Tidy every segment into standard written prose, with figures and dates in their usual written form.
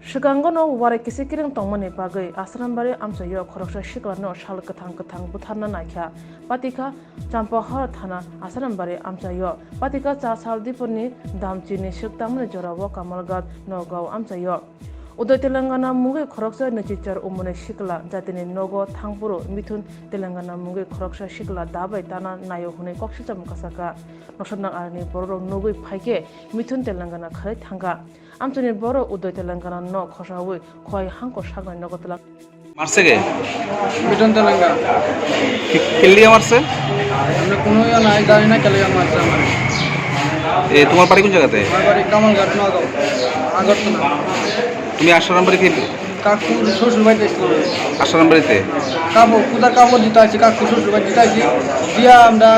Shigangano warai kisi kiring tongmani bagai Asharambari Amchaio Khoroksa Sikla no shal kathang Bwtharna Naikha Patikha Champahar Thana Asharambari Amchaio Patikha cha sal diponi damchini shiktamni jorawo kamalgat nogao Amchaio Udai Telangana mungi Khoroksa nachichar umune Sikla jatini nogo thangpuro mithun Telangana mungi Khoroksa Sikla dabai tana nayo hune kokshicham kasaka nosodnang arni borok nogui phaike mithun Telangana khare thanga Amchoni boro Udai Telangana no khoshawi khoi hangko sagnai nogotla মারছে কে মিটন তেলেঙ্গা কেলিয়া মারছে আমরা কোনো নাই জানি না কেলিয়া মারছে আমার তোমার বাড়ি কোন জায়গাতে আমার বাড়ি কামালঘাট নগাঁও আগরতলা তুমি আশারামবাড়ি কি কাকু শ্বশুর বাড়িতে ছিল আশারামবাড়িতে কাপড় দিতে আছি কাকু শ্বশুর বাড়ি দিতে আছি দিয়া আমরা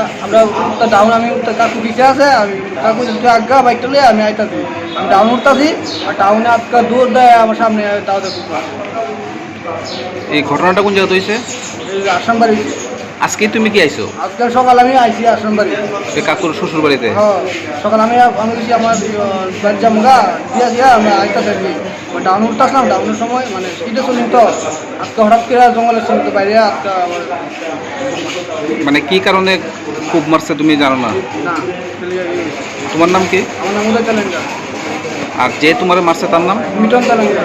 উত্তর ডাউন আমি উত্তর কাকু দিতে আছে আমি কাকু যদি আজ্ঞা বাইকটা লিয়ে আমি আইতাছি আমি ডাউন উঠতাছি আর ডাউনে আজকা দূর দেয় আমার সামনে তাও দেখো এই ঘটনাটা কোন জায়গাতে হইছে এই আসামবাড়ি আজকে তুমি কি আইছো আজকাল সকাল আমি আইছি আসামবাড়ি এই কাকুর শ্বশুর বাড়িতে হ্যাঁ সকাল আমি গেছি আমার বাড়ি জামগা দিয়া আমি আইতাছি ডাউন উঠতাছিলাম ডাউনের সময় মানে স্পিডে চলিম তো আজকে হঠাৎ করে জঙ্গলের ছিল তো বাইরে আজকে আমার মানে কি কারণে খুব মারছে তুমি জানো না না তোমার নাম কি আমার নাম উদয় তেলেঙ্গা আর যে তোমার মারছে তার নাম মিটন তেলেঙ্গা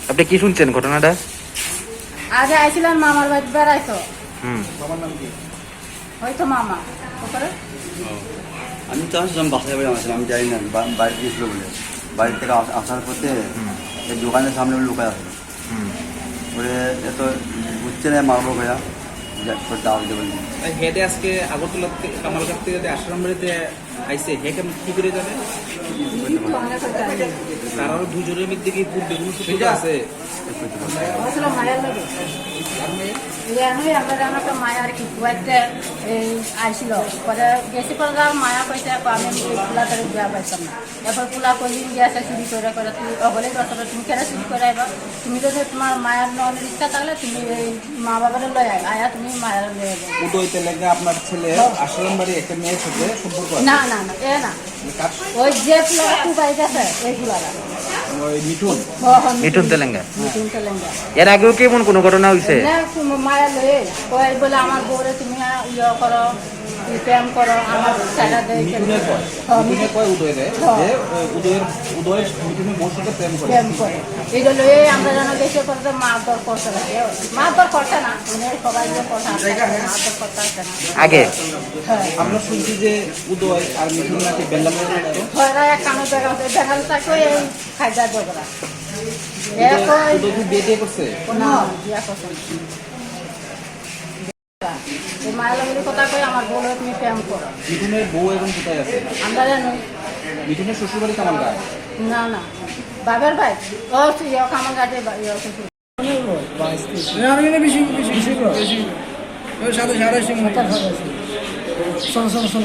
আপনি কি শুনছেন ঘটনাটা আগে আইছিলেন মামার বাড়ি বেড়াইতো বাবার নাম কি হয়তো মামা ওপরে আমি তো আসলাম বাসায় বাড়ি আসলাম আমি জানি না বাড়ি গিয়েছিল বলে বাড়ি থেকে আসার পথে এই দোকানের সামনে লুকায় আসলো ওরে এত বুঝছে না মারবো ভাইয়া দাও দেবেন হেডে আজকে আগরতলা থেকে কামালঘাট থেকে আশারামবাড়িতে আইছে হে কেমন কি করে জানে তার আরো দুজনের মধ্যে কি পূর্বে কোনো সুবিধা আছে মায়ের লাগে আমরা জানো তো মায়া আর কি কুয়াইতে আইছিল পরে গেছি পরে মায়া কইছে আমি পোলা তার বিয়া পাইতাম না এরপর পোলা কইদিন গিয়েছে চুরি করে করে তুই অবলে দরকার তুমি কেন চুরি করে আইবা তুমি যদি তোমার মায়ের ননের ইচ্ছা থাকলে তুমি এই মা বাবার লয় আয়া তুমি মায়ের লয়ে যাও উদয় তেলেঙ্গা আপনার ছেলে আশারামবাড়ি একটা মেয়ের সাথে সম্পর্ক না না না এ না ওই যে পোলা কুবাই গেছে এই পোলারা ওই মিঠুন মিঠুন তেলেঙ্গা মিঠুন তেলেঙ্গা এর আগেও কি এমন কোনো ঘটনা হয়েছে মায়া লয়ে কয় বলে আমার বউরে তুমি ইয়ে করো প্রেম করো আমার সারা দেয় উদয় দেয় যে উদয়ের মিঠুনের বউর সাথে প্রেম করে এইটা লয়ে আমরা জানা দেশে করতে মারধর করতে লাগে মারধর করতে না মানে সবাই যে কথা মারধর করতে আসে না আগে আমরা শুনছি যে উদয় আর মিঠুন নাকি বেল্লামের থাকতো ঘরে এক কানো দেখাল থাকো এই খাইজা ঝগড়া উদয় কি বিয়ে করছে না বিয়া করছে এই মায়ের কথা কই আমার বউরে তুমি প্রেম করো মিঠুনের বউ এখন কোথায় আছে আমরা জানো মিঠুনের শ্বশুরবাড়ি কামালঘাট না না বাবার ভাই ও কামাল ঘাটে শ্বশুর বেশি সাড়ে 6:30